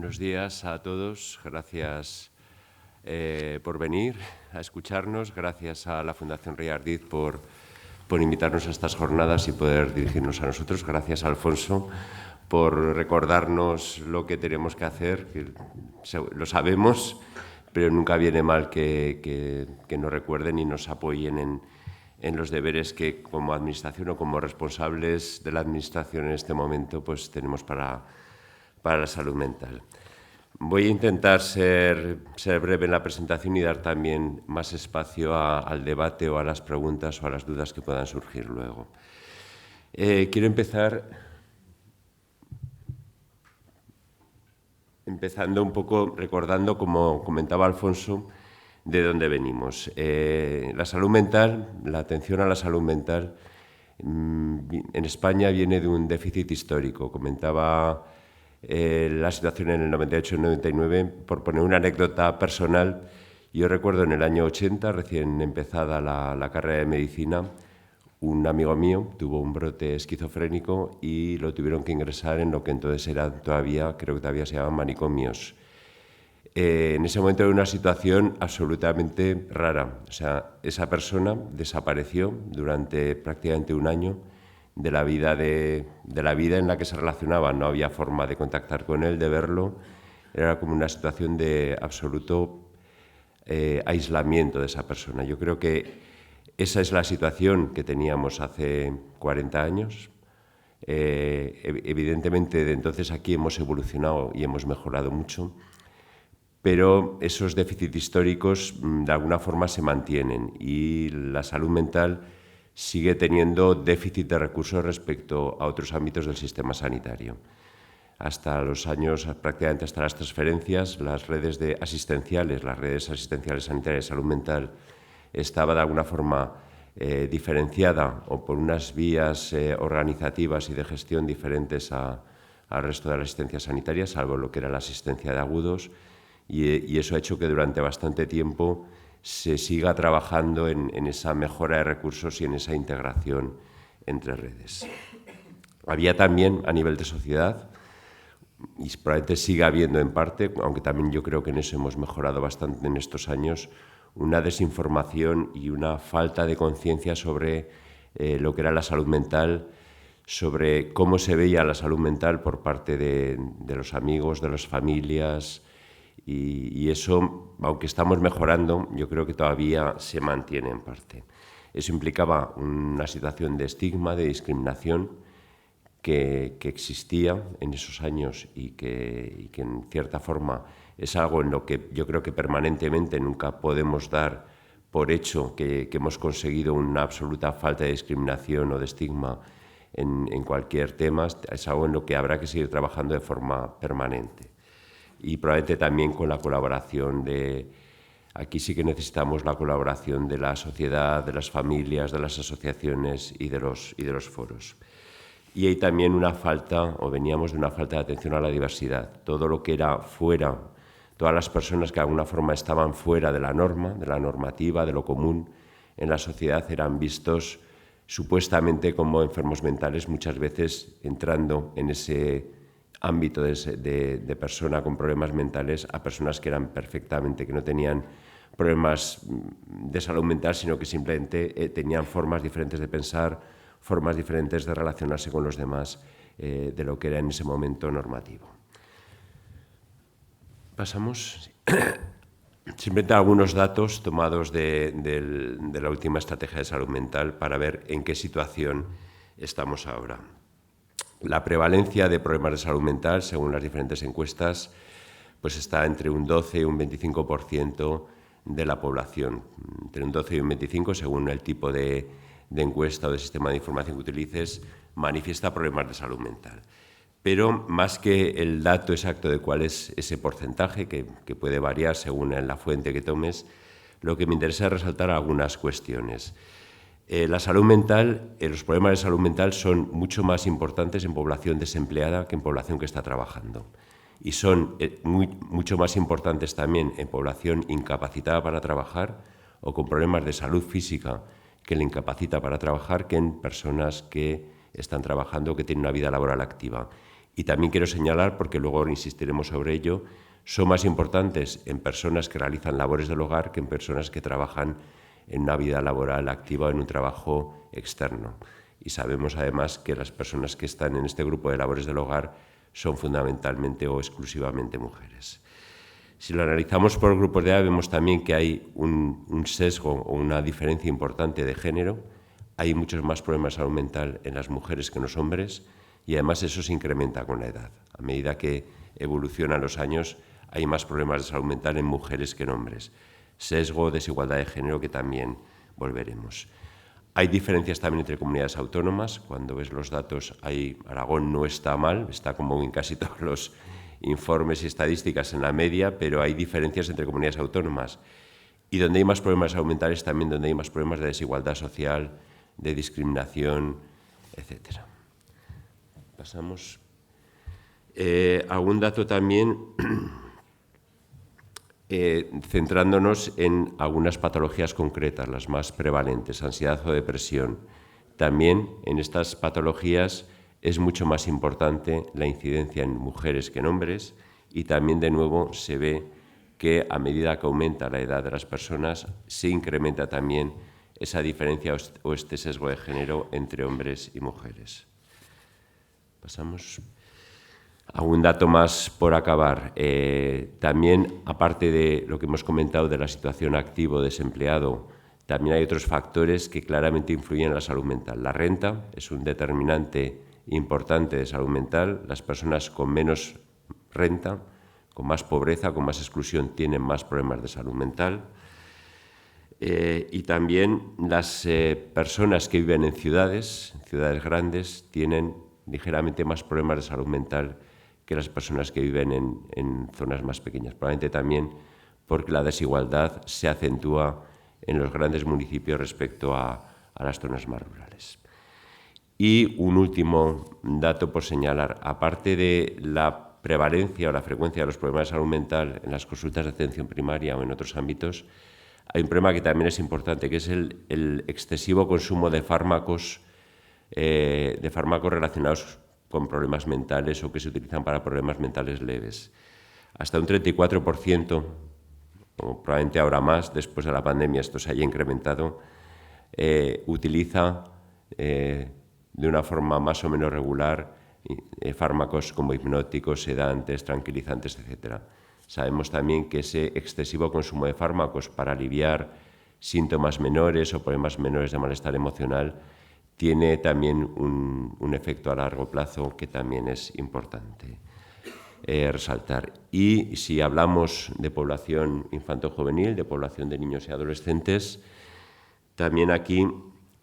Buenos días a todos. Gracias por venir a escucharnos. Gracias a la Fundación Rey Ardiz por invitarnos a estas jornadas y poder dirigirnos a nosotros. Gracias a Alfonso por recordarnos lo que tenemos que hacer, que lo sabemos, pero nunca viene mal que nos recuerden y nos apoyen en los deberes que como administración o como responsables de la administración en este momento pues tenemos para la salud mental. Voy a intentar ser breve en la presentación y dar también más espacio al debate o a las preguntas o a las dudas que puedan surgir luego. Quiero empezando un poco recordando, como comentaba Alfonso, de dónde venimos. La salud mental, la atención a la salud mental en España viene de un déficit histórico. Comentaba la situación en el 98 y 99, por poner una anécdota personal. Yo recuerdo en el año 80, recién empezada la carrera de medicina, un amigo mío tuvo un brote esquizofrénico y lo tuvieron que ingresar en lo que entonces era todavía, creo que todavía se llaman manicomios. En ese momento era una situación absolutamente rara. O sea, esa persona desapareció durante prácticamente un año de la vida en la que se relacionaba. No había forma de contactar con él, de verlo. Era como una situación de absoluto aislamiento de esa persona. Yo creo que esa es la situación que teníamos hace 40 años. Evidentemente, de entonces aquí hemos evolucionado y hemos mejorado mucho, pero esos déficits históricos de alguna forma se mantienen y la salud mental sigue teniendo déficit de recursos respecto a otros ámbitos del sistema sanitario. Hasta los años, prácticamente hasta las transferencias, las redes asistenciales sanitarias de salud mental estaba de alguna forma diferenciada o por unas vías organizativas y de gestión diferentes al resto de la asistencia sanitaria, salvo lo que era la asistencia de agudos, y eso ha hecho que durante bastante tiempo se siga trabajando en esa mejora de recursos y en esa integración entre redes. Había también, a nivel de sociedad, y probablemente siga habiendo en parte, aunque también yo creo que en eso hemos mejorado bastante en estos años, una desinformación y una falta de conciencia sobre lo que era la salud mental, sobre cómo se veía la salud mental por parte de los amigos, de las familias, y eso, aunque estamos mejorando, yo creo que todavía se mantiene en parte. Eso implicaba una situación de estigma, de discriminación que existía en esos años y que en cierta forma es algo en lo que yo creo que permanentemente nunca podemos dar por hecho que hemos conseguido una absoluta falta de discriminación o de estigma en cualquier tema. Es algo en lo que habrá que seguir trabajando de forma permanente. Y probablemente también con la colaboración aquí sí que necesitamos la colaboración de la sociedad, de las familias, de las asociaciones y de los foros. Y hay también una falta, o veníamos de una falta de atención a la diversidad. Todo lo que era fuera, todas las personas que de alguna forma estaban fuera de la norma, de la normativa, de lo común en la sociedad, eran vistos supuestamente como enfermos mentales, muchas veces entrando en ese ámbito de persona con problemas mentales a personas que eran perfectamente, que no tenían problemas de salud mental, sino que simplemente tenían formas diferentes de pensar, formas diferentes de relacionarse con los demás de lo que era en ese momento normativo. Pasamos. Simplemente algunos datos tomados de la última estrategia de salud mental para ver en qué situación estamos ahora. La prevalencia de problemas de salud mental, según las diferentes encuestas, pues está entre un 12 y un 25% de la población. Entre un 12 y un 25%, según el tipo de encuesta o de sistema de información que utilices, manifiesta problemas de salud mental. Pero más que el dato exacto de cuál es ese porcentaje, que puede variar según la fuente que tomes, lo que me interesa es resaltar algunas cuestiones. La salud mental, los problemas de salud mental son mucho más importantes en población desempleada que en población que está trabajando. Y son mucho más importantes también en población incapacitada para trabajar o con problemas de salud física que le incapacita para trabajar que en personas que están trabajando o que tienen una vida laboral activa. Y también quiero señalar, porque luego insistiremos sobre ello, son más importantes en personas que realizan labores del hogar que en personas que trabajan en una vida laboral activa o en un trabajo externo. Y sabemos además que las personas que están en este grupo de labores del hogar son fundamentalmente o exclusivamente mujeres. Si lo analizamos por grupos de edad, vemos también que hay un sesgo o una diferencia importante de género. Hay muchos más problemas de salud mental en las mujeres que en los hombres y además eso se incrementa con la edad. A medida que evolucionan los años, hay más problemas de salud mental en mujeres que en hombres. Sesgo, desigualdad de género, que también volveremos. Hay diferencias también entre comunidades autónomas. Cuando ves los datos, Aragón no está mal, está como en casi todos los informes y estadísticas en la media, pero hay diferencias entre comunidades autónomas. Y donde hay más problemas de salud mental es también donde hay más problemas de desigualdad social, de discriminación, etc. Pasamos. Algún dato también centrándonos en algunas patologías concretas, las más prevalentes, ansiedad o depresión. También en estas patologías es mucho más importante la incidencia en mujeres que en hombres y también de nuevo se ve que a medida que aumenta la edad de las personas se incrementa también esa diferencia o este sesgo de género entre hombres y mujeres. Pasamos. Algún dato más por acabar. También, aparte de lo que hemos comentado de la situación activo desempleado, también hay otros factores que claramente influyen en la salud mental. La renta es un determinante importante de salud mental. Las personas con menos renta, con más pobreza, con más exclusión, tienen más problemas de salud mental. Y también las personas que viven en ciudades grandes, tienen ligeramente más problemas de salud mental que las personas que viven en zonas más pequeñas. Probablemente también porque la desigualdad se acentúa en los grandes municipios respecto a las zonas más rurales. Y un último dato por señalar. Aparte de la prevalencia o la frecuencia de los problemas de salud mental en las consultas de atención primaria o en otros ámbitos, hay un problema que también es importante, que es el excesivo consumo de fármacos relacionados con problemas mentales o que se utilizan para problemas mentales leves. Hasta un 34%, o probablemente ahora más, después de la pandemia esto se haya incrementado, utiliza de una forma más o menos regular fármacos como hipnóticos, sedantes, tranquilizantes, etc. Sabemos también que ese excesivo consumo de fármacos para aliviar síntomas menores o problemas menores de malestar emocional tiene también un efecto a largo plazo que también es importante resaltar. Y si hablamos de población infanto-juvenil, de población de niños y adolescentes, también aquí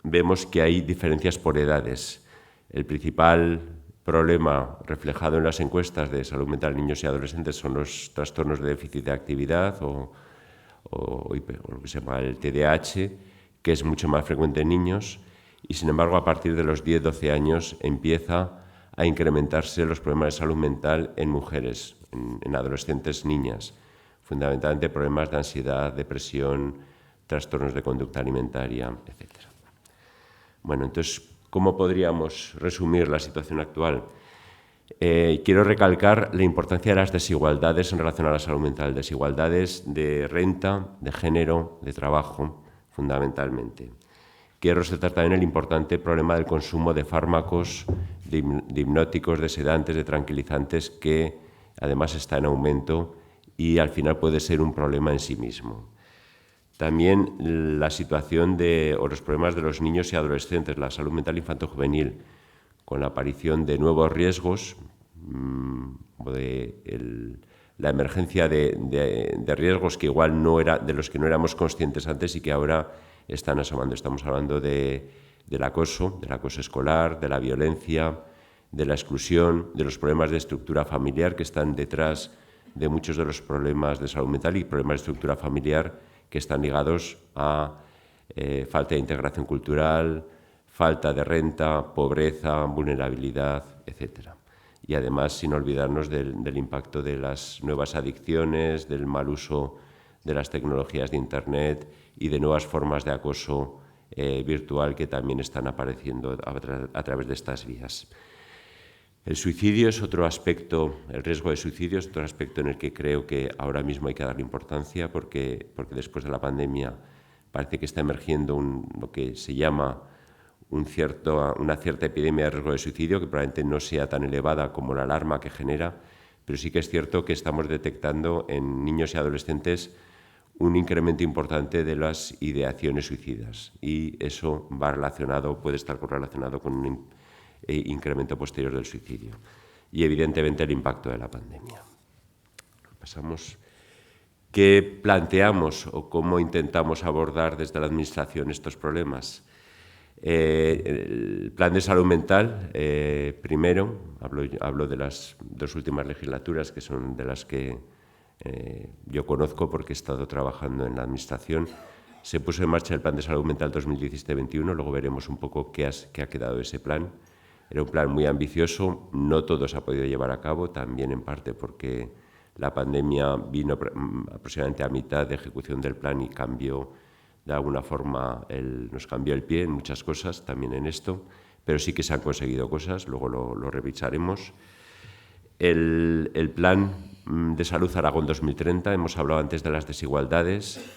vemos que hay diferencias por edades. El principal problema reflejado en las encuestas de salud mental de niños y adolescentes son los trastornos de déficit de actividad o lo que se llama el TDAH, que es mucho más frecuente en niños, y sin embargo a partir de los 10-12 años empieza a incrementarse los problemas de salud mental en mujeres, en adolescentes niñas, fundamentalmente problemas de ansiedad, depresión, trastornos de conducta alimentaria, etc. Bueno, entonces, ¿cómo podríamos resumir la situación actual? Quiero recalcar la importancia de las desigualdades en relación a la salud mental, desigualdades de renta, de género, de trabajo, fundamentalmente. Quiero resaltar también el importante problema del consumo de fármacos, de hipnóticos, de sedantes, de tranquilizantes, que además está en aumento y al final puede ser un problema en sí mismo. También la situación o los problemas de los niños y adolescentes, la salud mental infanto-juvenil, con la aparición de nuevos riesgos, la emergencia de riesgos que igual de los que no éramos conscientes antes y que ahora están asomando. Estamos hablando del acoso escolar, de la violencia, de la exclusión, de los problemas de estructura familiar que están detrás de muchos de los problemas de salud mental y problemas de estructura familiar que están ligados a falta de integración cultural, falta de renta, pobreza, vulnerabilidad, etc. Y además, sin olvidarnos del impacto de las nuevas adicciones, del mal uso de las tecnologías de Internet y de nuevas formas de acoso virtual que también están apareciendo a través de estas vías. El suicidio es otro aspecto, el riesgo de suicidio es otro aspecto en el que creo que ahora mismo hay que darle importancia porque después de la pandemia parece que está emergiendo lo que se llama una cierta epidemia de riesgo de suicidio, que probablemente no sea tan elevada como la alarma que genera, pero sí que es cierto que estamos detectando en niños y adolescentes un incremento importante de las ideaciones suicidas, y eso puede estar correlacionado con un incremento posterior del suicidio y evidentemente el impacto de la pandemia. Pasamos. ¿Qué planteamos o cómo intentamos abordar desde la Administración estos problemas? El plan de salud mental, primero, hablo de las 2 últimas legislaturas, que son de las que yo conozco porque he estado trabajando en la Administración. Se puso en marcha el plan de salud mental 2017-21, luego veremos un poco qué ha quedado de ese plan. Era un plan muy ambicioso, no todo se ha podido llevar a cabo, también en parte porque la pandemia vino aproximadamente a mitad de ejecución del plan y cambió, de alguna forma, nos cambió el pie en muchas cosas, también en esto, pero sí que se han conseguido cosas, luego lo revisaremos. El plan de salud Aragón 2030, hemos hablado antes de las desigualdades,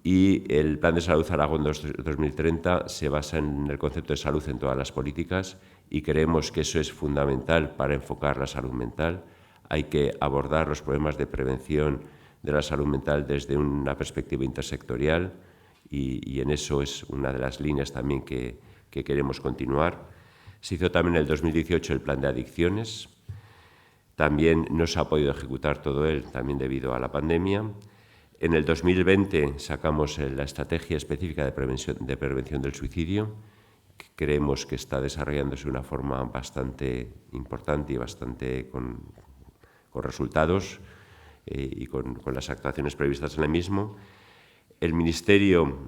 y el plan de salud Aragón 2030 se basa en el concepto de salud en todas las políticas y creemos que eso es fundamental para enfocar la salud mental. Hay que abordar los problemas de prevención de la salud mental desde una perspectiva intersectorial y en eso es una de las líneas también que queremos continuar. Se hizo también en el 2018 el plan de adicciones. También no se ha podido ejecutar todo él, también debido a la pandemia. En el 2020 sacamos la estrategia específica de prevención del suicidio, que creemos que está desarrollándose de una forma bastante importante y bastante con resultados y con las actuaciones previstas en el mismo. El Ministerio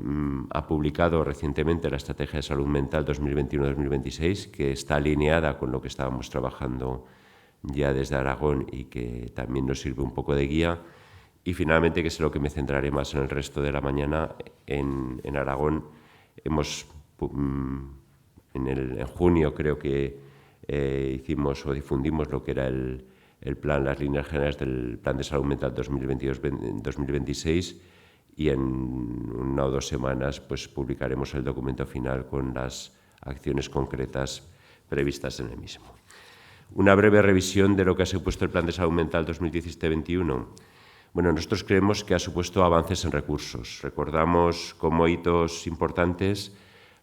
ha publicado recientemente la Estrategia de Salud Mental 2021-2026, que está alineada con lo que estábamos trabajando ya desde Aragón y que también nos sirve un poco de guía. Y finalmente, que es lo que me centraré más en el resto de la mañana, en Aragón en junio creo que hicimos o difundimos lo que era el plan, las líneas generales del Plan de Salud Mental 2022-2026, y en 1 o 2 semanas pues publicaremos el documento final con las acciones concretas previstas en el mismo. Una breve revisión de lo que ha supuesto el Plan de Salud Mental 2017-21. Bueno, nosotros creemos que ha supuesto avances en recursos. Recordamos como hitos importantes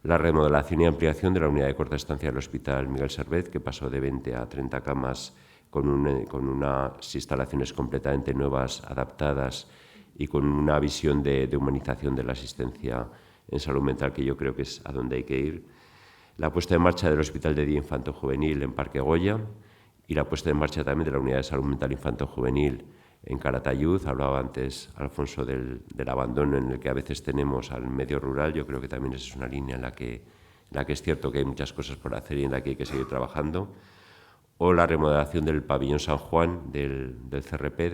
la remodelación y ampliación de la unidad de corta estancia del Hospital Miguel Servet, que pasó de 20 a 30 camas con unas instalaciones completamente nuevas, adaptadas y con una visión de humanización de la asistencia en salud mental, que yo creo que es a donde hay que ir. La puesta en marcha del Hospital de Día Infanto-Juvenil en Parque Goya y la puesta en marcha también de la Unidad de Salud Mental Infanto-Juvenil en Calatayud. Hablaba antes Alfonso del abandono en el que a veces tenemos al medio rural. Yo creo que también esa es una línea en la que es cierto que hay muchas cosas por hacer y en la que hay que seguir trabajando. O la remodelación del pabellón San Juan del CRP,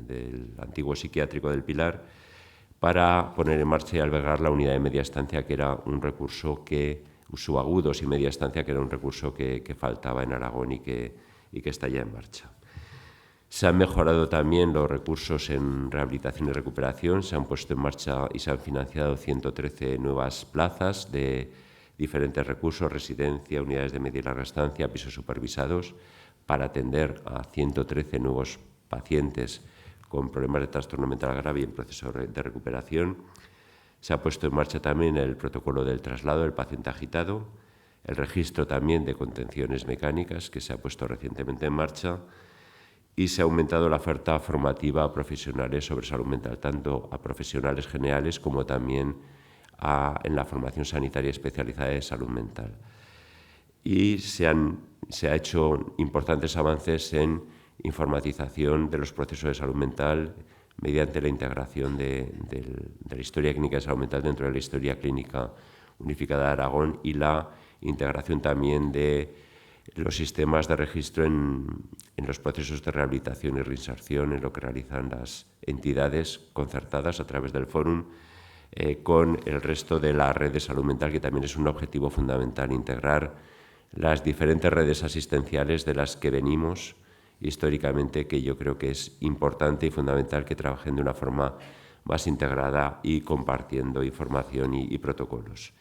del antiguo psiquiátrico del Pilar, para poner en marcha y albergar la unidad de media estancia, que era un recurso subagudos y media estancia, que era un recurso que faltaba en Aragón y que está ya en marcha. Se han mejorado también los recursos en rehabilitación y recuperación, se han puesto en marcha y se han financiado 113 nuevas plazas de diferentes recursos, residencia, unidades de media y larga estancia, pisos supervisados, para atender a 113 nuevos pacientes con problemas de trastorno mental grave y en proceso de recuperación. Se ha puesto en marcha también el protocolo del traslado del paciente agitado, el registro también de contenciones mecánicas, que se ha puesto recientemente en marcha, y se ha aumentado la oferta formativa a profesionales sobre salud mental, tanto a profesionales generales como también en la formación sanitaria especializada de salud mental. Y se han hecho importantes avances en informatización de los procesos de salud mental mediante la integración de la historia clínica de salud mental dentro de la historia clínica unificada de Aragón y la integración también de los sistemas de registro en los procesos de rehabilitación y reinserción, en lo que realizan las entidades concertadas a través del Fórum, con el resto de la red de salud mental, que también es un objetivo fundamental, integrar las diferentes redes asistenciales de las que venimos históricamente, que yo creo que es importante y fundamental que trabajen de una forma más integrada y compartiendo información y protocolos.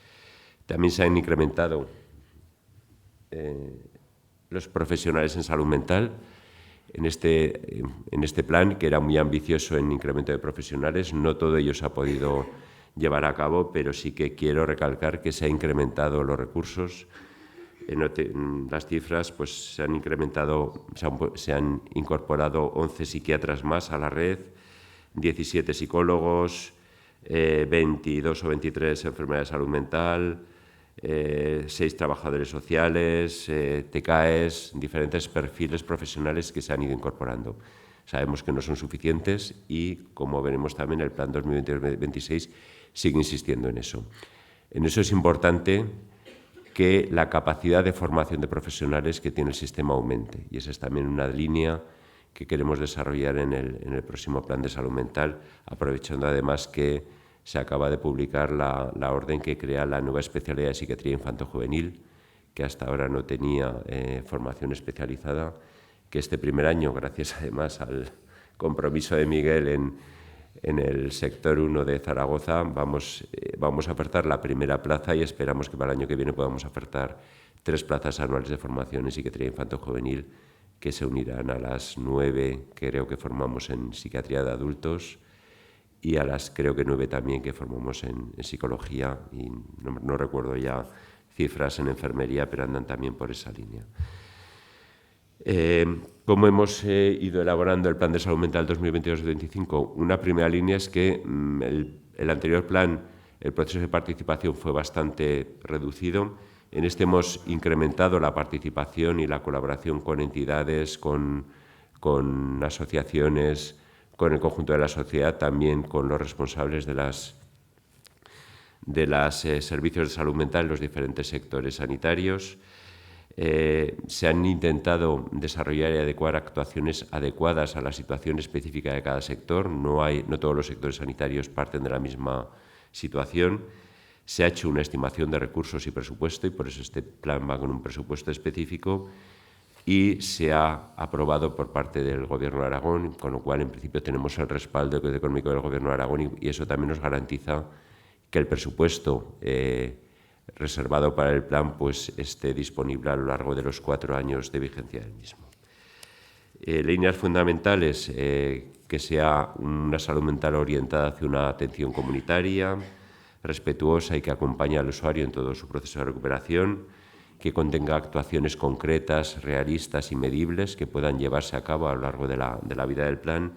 También se han incrementado los profesionales en salud mental. En este plan, que era muy ambicioso en incremento de profesionales, no todo ello se ha podido llevar a cabo, pero sí que quiero recalcar que se han incrementado los recursos. En las cifras pues, se han incorporado 11 psiquiatras más a la red, 17 psicólogos, 22 o 23 enfermeras de salud mental, 6 trabajadores sociales, TCAEs, diferentes perfiles profesionales que se han ido incorporando. Sabemos que no son suficientes y, como veremos también, el Plan 2022-2026 sigue insistiendo en eso. En eso es importante que la capacidad de formación de profesionales que tiene el sistema aumente, y esa es también una línea que queremos desarrollar en el próximo Plan de Salud Mental, aprovechando además que se acaba de publicar la orden que crea la nueva especialidad de psiquiatría infanto-juvenil, que hasta ahora no tenía formación especializada, que este primer año, gracias además al compromiso de Miguel en el sector 1 de Zaragoza, vamos a ofertar la primera plaza y esperamos que para el año que viene podamos ofertar 3 plazas anuales de formación en psiquiatría infanto-juvenil, que se unirán a las 9 que creo que formamos en psiquiatría de adultos y a las creo que 9 también que formamos en psicología, y no recuerdo ya cifras en enfermería, pero andan también por esa línea. ¿Cómo hemos ido elaborando el Plan de Salud Mental 2022-2025? Una primera línea es que el anterior plan, el proceso de participación fue bastante reducido. En este hemos incrementado la participación y la colaboración con entidades, con asociaciones, con el conjunto de la sociedad, también con los responsables de los servicios de salud mental en los diferentes sectores sanitarios. Se han intentado desarrollar y adecuar actuaciones adecuadas a la situación específica de cada sector. No todos los sectores sanitarios parten de la misma situación. Se ha hecho una estimación de recursos y presupuesto, y por eso este plan va con un presupuesto específico, y se ha aprobado por parte del Gobierno de Aragón, con lo cual en principio tenemos el respaldo económico del Gobierno de Aragón, y eso también nos garantiza que el presupuesto reservado para el plan pues esté disponible a lo largo de los 4 años de vigencia del mismo. Líneas fundamentales, que sea una salud mental orientada hacia una atención comunitaria, respetuosa y que acompañe al usuario en todo su proceso de recuperación, que contenga actuaciones concretas, realistas y medibles que puedan llevarse a cabo a lo largo de la vida del plan,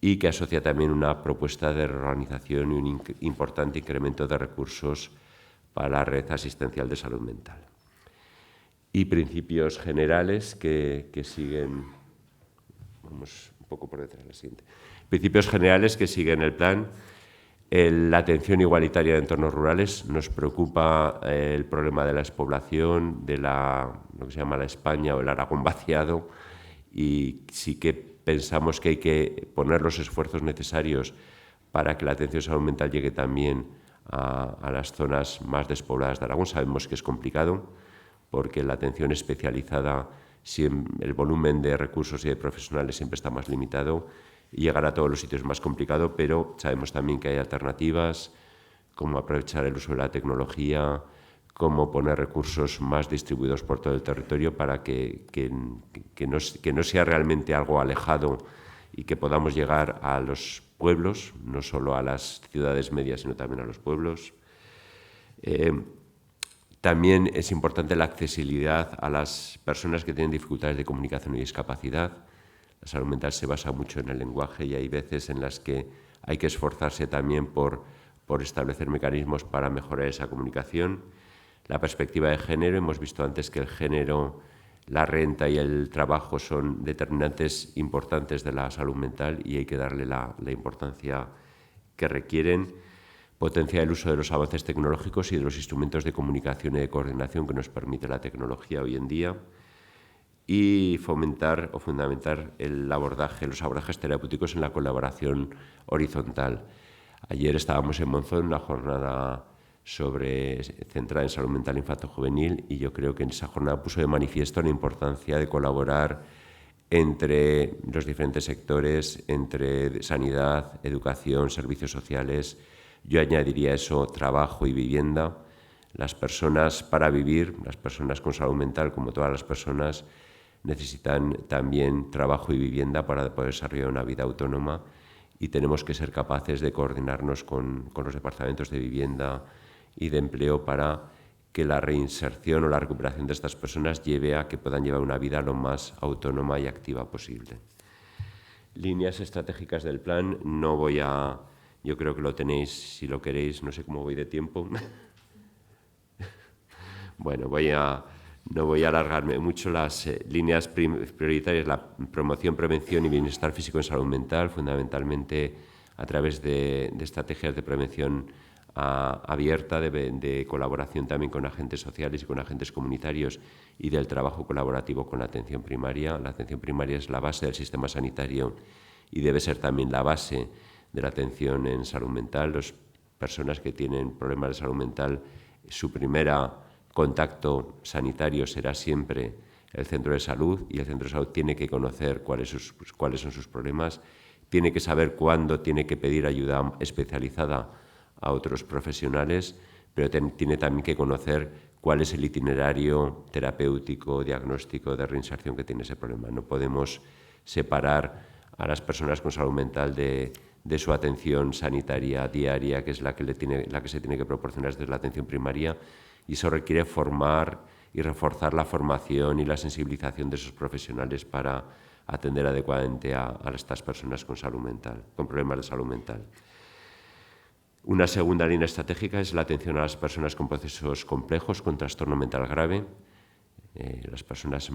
y que asocia también una propuesta de reorganización y un importante incremento de recursos para la red asistencial de salud mental. Y principios generales que siguen, vamos un poco por detrás, la siguiente. Principios generales que siguen el plan. La atención igualitaria de entornos rurales. Nos preocupa el problema de la despoblación, de lo que se llama la España o el Aragón vaciado, y sí que pensamos que hay que poner los esfuerzos necesarios para que la atención de salud mental llegue también a las zonas más despobladas de Aragón. Sabemos que es complicado porque la atención especializada, el volumen de recursos y de profesionales siempre está más limitado, y llegar a todos los sitios es más complicado, pero sabemos también que hay alternativas, como aprovechar el uso de la tecnología, cómo poner recursos más distribuidos por todo el territorio para que no sea realmente algo alejado y que podamos llegar a los pueblos, no solo a las ciudades medias, sino también a los pueblos. También es importante la accesibilidad a las personas que tienen dificultades de comunicación y discapacidad. La salud mental se basa mucho en el lenguaje y hay veces en las que hay que esforzarse también por establecer mecanismos para mejorar esa comunicación. La perspectiva de género, hemos visto antes que el género, la renta y el trabajo son determinantes importantes de la salud mental y hay que darle la importancia que requieren. Potenciar el uso de los avances tecnológicos y de los instrumentos de comunicación y de coordinación que nos permite la tecnología hoy en día. Y fomentar o fundamentar los abordajes terapéuticos en la colaboración horizontal. Ayer estábamos en Monzón en una jornada centrada en salud mental infanto-juvenil, y yo creo que en esa jornada puso de manifiesto la importancia de colaborar entre los diferentes sectores, entre sanidad, educación, servicios sociales. Yo añadiría eso, trabajo y vivienda. Las personas para vivir, las personas con salud mental, como todas las personas, necesitan también trabajo y vivienda para poder desarrollar una vida autónoma, y tenemos que ser capaces de coordinarnos con los departamentos de vivienda y de empleo para que la reinserción o la recuperación de estas personas lleve a que puedan llevar una vida lo más autónoma y activa posible. Líneas estratégicas del plan, yo creo que lo tenéis, si lo queréis, no sé cómo voy de tiempo. Bueno, no voy a alargarme mucho. Las líneas prioritarias, la promoción, prevención y bienestar físico en salud mental, fundamentalmente a través de estrategias de prevención abierta, de colaboración también con agentes sociales y con agentes comunitarios, y del trabajo colaborativo con la atención primaria. La atención primaria es la base del sistema sanitario y debe ser también la base de la atención en salud mental. Las personas que tienen problemas de salud mental, su primera contacto sanitario será siempre el centro de salud, y el centro de salud tiene que conocer cuáles son sus problemas, tiene que saber cuándo tiene que pedir ayuda especializada a otros profesionales, pero tiene también que conocer cuál es el itinerario terapéutico, diagnóstico, de reinserción que tiene ese problema. No podemos separar a las personas con salud mental de su atención sanitaria diaria, que es la que se tiene que proporcionar desde la atención primaria, y eso requiere formar y reforzar la formación y la sensibilización de esos profesionales para atender adecuadamente a estas personas con salud mental, con problemas de salud mental. Una segunda línea estratégica es la atención a las personas con procesos complejos, con trastorno mental grave, las personas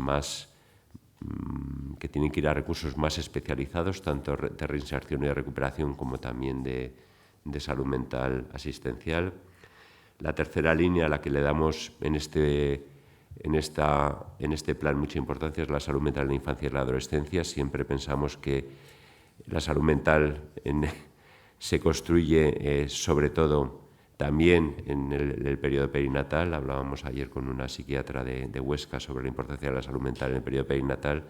que tienen que ir a recursos más especializados, tanto de reinserción y de recuperación como también de salud mental asistencial. La tercera línea a la que le damos en este plan mucha importancia es la salud mental en la infancia y la adolescencia. Siempre pensamos que la salud mental se construye sobre todo también en el periodo perinatal. Hablábamos ayer con una psiquiatra de Huesca sobre la importancia de la salud mental en el periodo perinatal,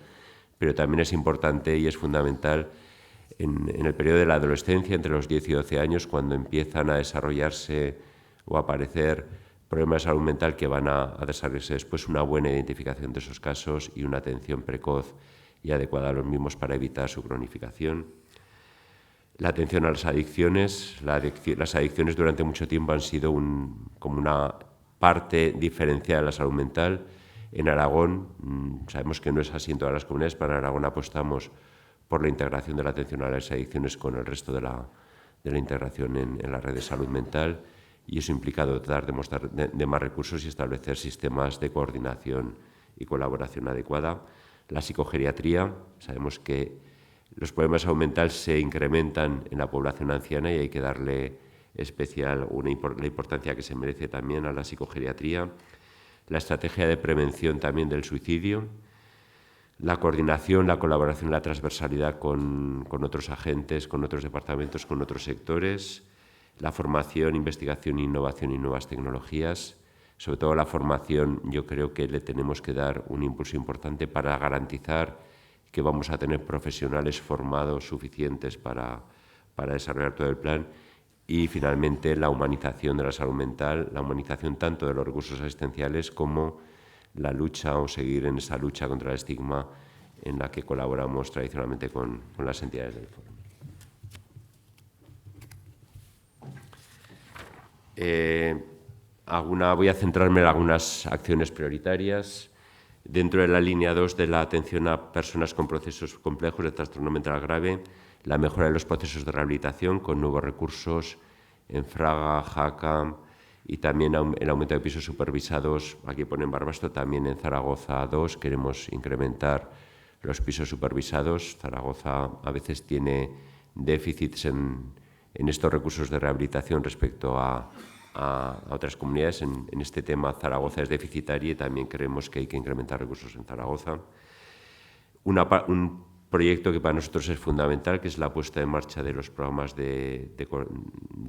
pero también es importante y es fundamental en el periodo de la adolescencia, entre los 10 y 12 años, cuando empiezan a desarrollarse o aparecer problemas de salud mental que van a desarrollarse después. Una buena identificación de esos casos y una atención precoz y adecuada a los mismos para evitar su cronificación. La atención a las adicciones. Las adicciones durante mucho tiempo han sido como una parte diferencial de la salud mental. En Aragón, sabemos que no es así en todas las comunidades, pero en Aragón apostamos por la integración de la atención a las adicciones con el resto de la integración en la red de salud mental, y eso implica dotar de más recursos y establecer sistemas de coordinación y colaboración adecuada. La psicogeriatría. Sabemos que los problemas de salud mental se incrementan en la población anciana y hay que darle la importancia que se merece también a la psicogeriatría. La estrategia de prevención también del suicidio. La coordinación, la colaboración y la transversalidad con otros agentes, con otros departamentos, con otros sectores. La formación, investigación, innovación y nuevas tecnologías. Sobre todo la formación, yo creo que le tenemos que dar un impulso importante para garantizar que vamos a tener profesionales formados suficientes para desarrollar todo el plan. Y finalmente la humanización de la salud mental, la humanización tanto de los recursos asistenciales como la lucha o seguir en esa lucha contra el estigma en la que colaboramos tradicionalmente con las entidades del foro. Voy a centrarme en algunas acciones prioritarias. Dentro de la línea 2 de la atención a personas con procesos complejos de trastorno mental grave, la mejora de los procesos de rehabilitación con nuevos recursos en Fraga, Jaca, y también el aumento de pisos supervisados. Aquí ponen Barbastro, también en Zaragoza 2 queremos incrementar los pisos supervisados. Zaragoza a veces tiene déficits en estos recursos de rehabilitación respecto a otras comunidades. En este tema Zaragoza es deficitaria y también creemos que hay que incrementar recursos en Zaragoza. Un proyecto que para nosotros es fundamental, que es la puesta en marcha de los programas de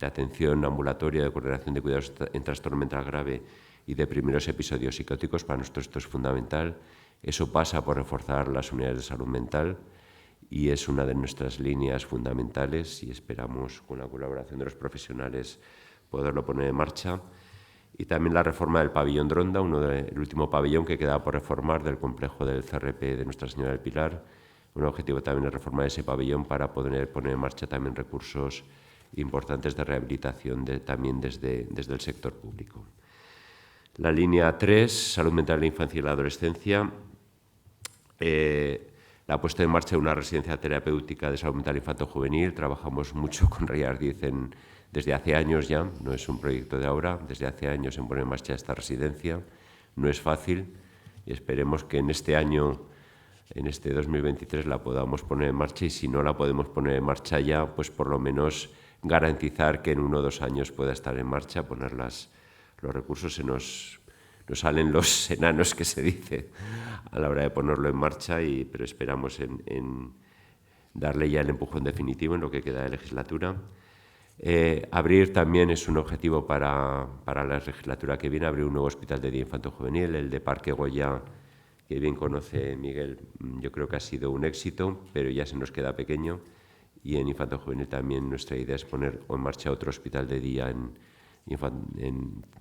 atención ambulatoria, de coordinación de cuidados en trastorno mental grave y de primeros episodios psicóticos. Para nosotros esto es fundamental. Eso pasa por reforzar las unidades de salud mental y es una de nuestras líneas fundamentales y esperamos, con la colaboración de los profesionales, poderlo poner en marcha. Y también la reforma del pabellón de Ronda, el último pabellón que queda por reformar del complejo del CRP de Nuestra Señora del Pilar. Un objetivo también es reformar ese pabellón para poder poner en marcha también recursos importantes de rehabilitación también desde el sector público. La línea 3, salud mental de la infancia y la adolescencia. La puesta en marcha de una residencia terapéutica de salud mental infanto-juvenil. Trabajamos mucho con Rey Ardiz desde hace años ya, no es un proyecto de ahora, desde hace años en poner en marcha esta residencia. No es fácil y esperemos que en este año, en este 2023, la podamos poner en marcha y si no la podemos poner en marcha ya, pues por lo menos garantizar que en 1 o 2 años pueda estar en marcha, poner los recursos. Se nos salen los enanos, que se dice, a la hora de ponerlo en marcha, pero esperamos en darle ya el empujón definitivo en lo que queda de legislatura. Abrir también es un objetivo para la legislatura que viene, abrir un nuevo hospital de día infanto-juvenil, el de Parque Goya, que bien conoce Miguel. Yo creo que ha sido un éxito, pero ya se nos queda pequeño, y en infanto-juvenil también nuestra idea es poner en marcha otro hospital de día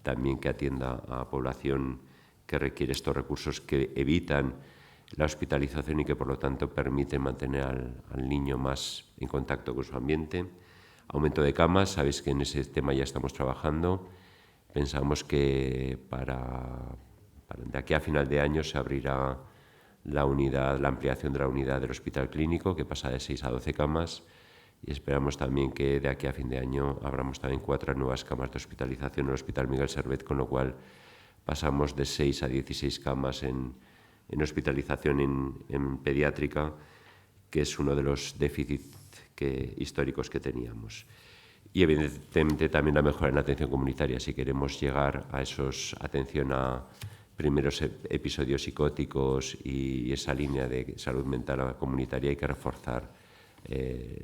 también que atienda a población que requiere estos recursos que evitan la hospitalización y que por lo tanto permiten mantener al niño más en contacto con su ambiente. Aumento de camas, sabéis que en ese tema ya estamos trabajando. Pensamos que de aquí a final de año se abrirá la ampliación de la unidad del hospital clínico, que pasa de 6 a 12 camas, y esperamos también que de aquí a fin de año abramos también 4 nuevas camas de hospitalización en el Hospital Miguel Servet, con lo cual pasamos de 6 a 16 camas en hospitalización en pediátrica, que es uno de los déficits históricos que teníamos. Y evidentemente también la mejora en la atención comunitaria. Si queremos llegar a atención a primeros episodios psicóticos y esa línea de salud mental comunitaria, hay que reforzar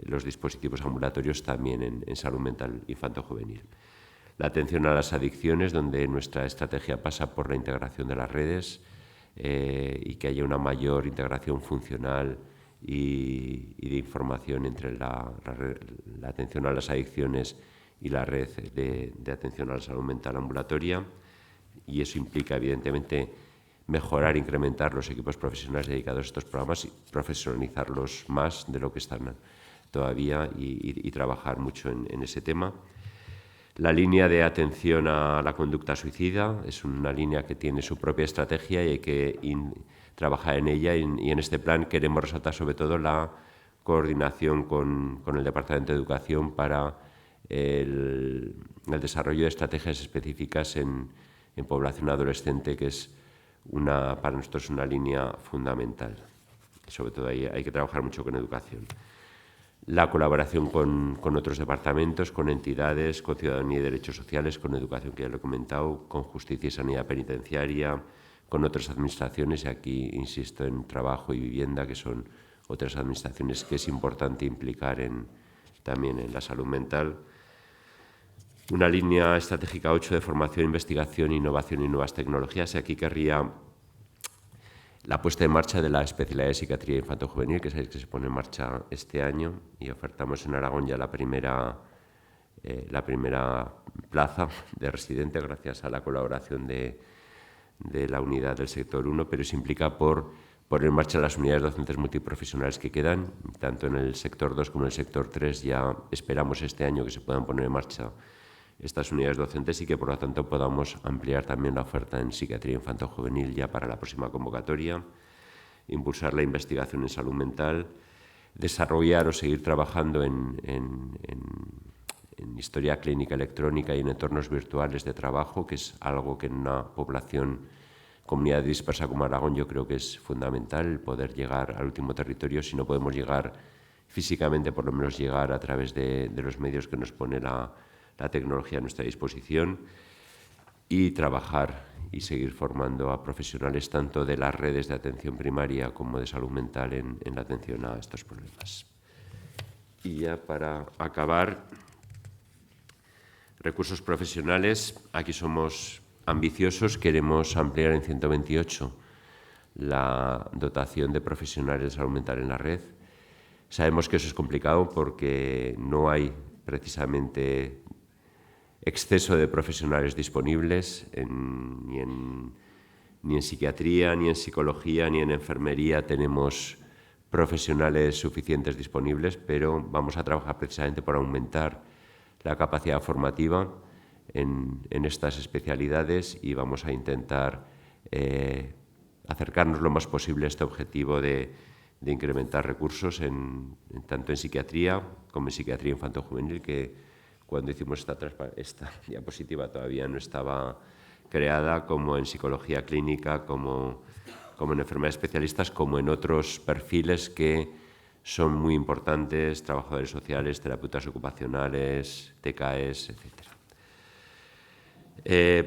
los dispositivos ambulatorios también en salud mental infanto-juvenil. La atención a las adicciones, donde nuestra estrategia pasa por la integración de las redes y que haya una mayor integración funcional y de información entre la atención a las adicciones y la red de atención a la salud mental ambulatoria, y eso implica evidentemente mejorar, incrementar los equipos profesionales dedicados a estos programas y profesionalizarlos más de lo que están todavía y trabajar mucho en ese tema. La línea de atención a la conducta suicida es una línea que tiene su propia estrategia y hay que trabajar en ella, y en este plan queremos resaltar sobre todo la coordinación con el Departamento de Educación para el desarrollo de estrategias específicas en población adolescente, que es para nosotros una línea fundamental. Sobre todo ahí hay que trabajar mucho con educación. La colaboración con otros departamentos, con entidades, con Ciudadanía y Derechos Sociales, con Educación, que ya lo he comentado, con Justicia y Sanidad Penitenciaria, con otras administraciones, y aquí insisto en Trabajo y Vivienda, que son otras administraciones que es importante implicar también en la salud mental. Una línea estratégica 8 de formación, investigación, innovación y nuevas tecnologías, y aquí querría la puesta en marcha de la especialidad de psiquiatría infanto-juvenil, que sabéis que se pone en marcha este año, y ofertamos en Aragón ya la primera plaza de residente gracias a la colaboración de la unidad del sector 1, pero eso implica por poner en marcha las unidades docentes multiprofesionales que quedan, tanto en el sector 2 como en el sector 3. Ya esperamos este año que se puedan poner en marcha estas unidades docentes y que por lo tanto podamos ampliar también la oferta en psiquiatría infanto-juvenil ya para la próxima convocatoria. Impulsar la investigación en salud mental, desarrollar o seguir trabajando en historia clínica electrónica y en entornos virtuales de trabajo, que es algo que en una comunidad dispersa como Aragón yo creo que es fundamental, el poder llegar al último territorio. Si no podemos llegar físicamente, por lo menos llegar a través de los medios que nos pone la tecnología a nuestra disposición, y trabajar y seguir formando a profesionales tanto de las redes de atención primaria como de salud mental en la atención a estos problemas. Y ya para acabar, recursos profesionales. Aquí somos ambiciosos, queremos ampliar en 128 la dotación de profesionales de salud mental en la red. Sabemos que eso es complicado porque no hay precisamente exceso de profesionales disponibles ni en psiquiatría, ni en psicología, ni en enfermería tenemos profesionales suficientes disponibles, pero vamos a trabajar precisamente por aumentar la capacidad formativa en estas especialidades y vamos a intentar acercarnos lo más posible a este objetivo de incrementar recursos tanto en psiquiatría como en psiquiatría infanto-juvenil, que cuando hicimos esta diapositiva todavía no estaba creada, como en psicología clínica, como en enfermedades especialistas, como en otros perfiles que son muy importantes, trabajadores sociales, terapeutas ocupacionales, TKEs, etc.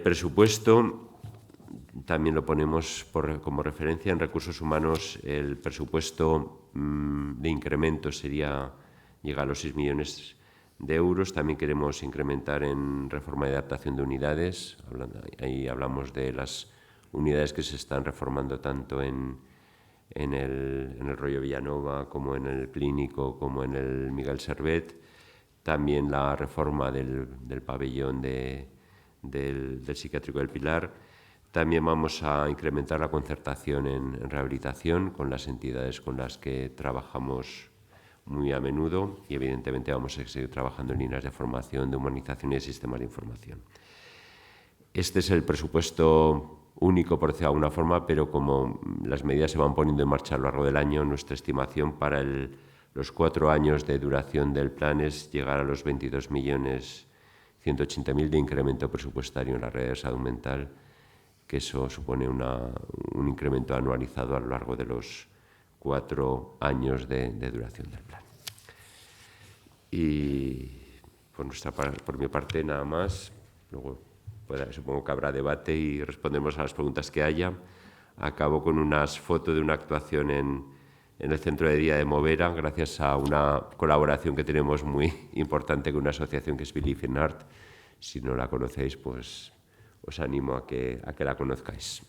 Presupuesto, también lo ponemos como referencia. En recursos humanos el presupuesto de incremento llega a los 6 millones de euros. También queremos incrementar en reforma y adaptación de unidades. Ahí hablamos de las unidades que se están reformando tanto en el Rollo Villanova, como en el Clínico, como en el Miguel Servet. También la reforma del pabellón del Psiquiátrico del Pilar. También vamos a incrementar la concertación en rehabilitación con las entidades con las que trabajamos muy a menudo y evidentemente vamos a seguir trabajando en líneas de formación, de humanización y de sistemas de información. Este es el presupuesto único, por decirlo de alguna forma, pero como las medidas se van poniendo en marcha a lo largo del año, nuestra estimación para los 4 años de duración del plan es llegar a los 22.180.000 de incremento presupuestario en la red de salud mental, que eso supone un incremento anualizado a lo largo de los 4 años de duración del plan. Y por mi parte nada más. Luego supongo que habrá debate y respondemos a las preguntas que haya. Acabo con unas fotos de una actuación en el Centro de Día de Movera, gracias a una colaboración que tenemos muy importante con una asociación que es Believe in Art. Si no la conocéis, pues os animo a que la conozcáis.